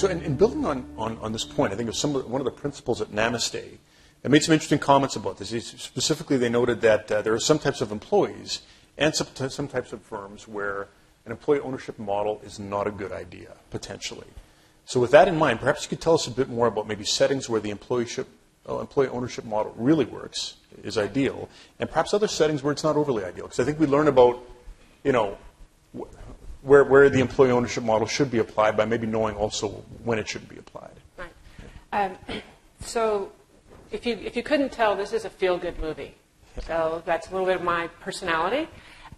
So in building on this point, I think of one of the principals at Namaste. They made some interesting comments about this. Specifically, they noted that there are some types of employees and some types of firms where an employee ownership model is not a good idea, potentially. So with that in mind, perhaps you could tell us a bit more about maybe settings where the employee ownership model really works, is ideal, and perhaps other settings where it's not overly ideal. Because I think we learn about, where the employee ownership model should be applied by maybe knowing also when it should be applied. Right. So if you couldn't tell, this is a feel-good movie. So that's a little bit of my personality.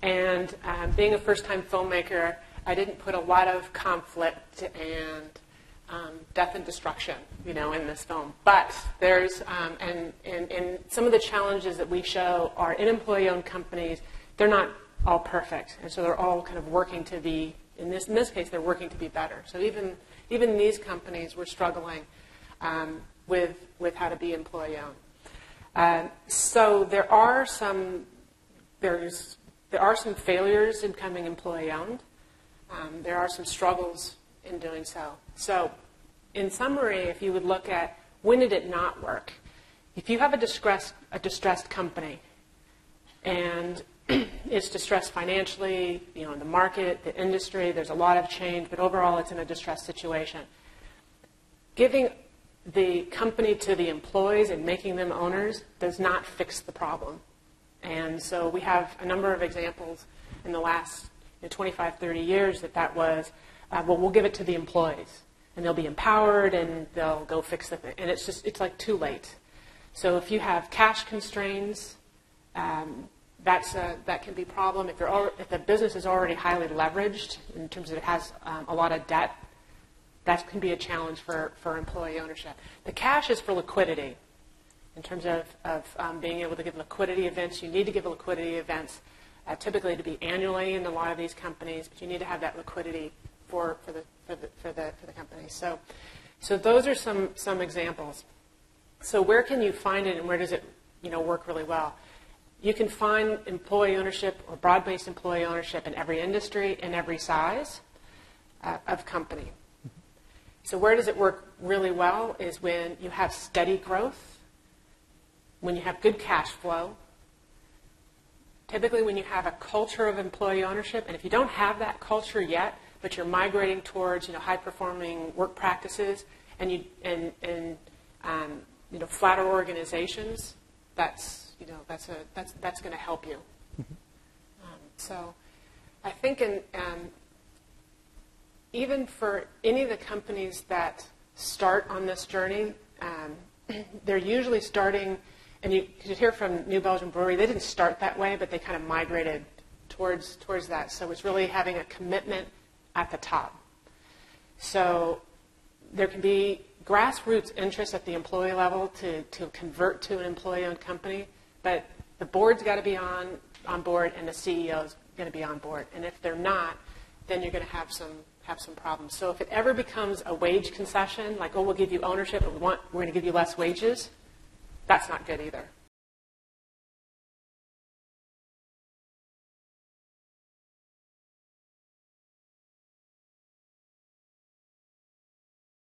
And being a first-time filmmaker, I didn't put a lot of conflict and death and destruction, in this film. But there's, and some of the challenges that we show are in employee-owned companies. They're not all perfect, and so they're all kind of working to be. In this case, they're working to be better. So even these companies were struggling with how to be employee-owned. So there are some failures in becoming employee-owned. There are some struggles in doing so. So in summary, if you would look at when did it not work, if you have a distressed company and it's distressed financially, in the market, the industry, there's a lot of change, but overall it's in a distressed situation. Giving the company to the employees and making them owners does not fix the problem. And so we have a number of examples in the last 25, 30 years that was, we'll give it to the employees. And they'll be empowered and they'll go fix the thing. And it's like too late. So if you have cash constraints, that can be a problem. If the business is already highly leveraged in terms of it has a lot of debt, that can be a challenge for employee ownership. The cash is for liquidity. In terms of being able to give liquidity events, you need to give liquidity events typically to be annually in a lot of these companies, but you need to have that liquidity for the company. So those are some examples. So where can you find it, and where does it work really well? You can find employee ownership or broad-based employee ownership in every industry and every size of company. So where does it work really well is when you have steady growth, when you have good cash flow, typically when you have a culture of employee ownership, and if you don't have that culture yet, but you're migrating towards high-performing work practices and flatter organizations, that's going to help you. So I think even for any of the companies that start on this journey, they're usually starting, and you could hear from New Belgium Brewery, they didn't start that way, but they kind of migrated towards that. So it's really having a commitment at the top. So there can be grassroots interest at the employee level to convert to an employee-owned company, but the board's got to be on board and the CEO's going to be on board. And if they're not, then you're going to have some problems. So if it ever becomes a wage concession, like, we'll give you ownership, but we're going to give you less wages, that's not good either.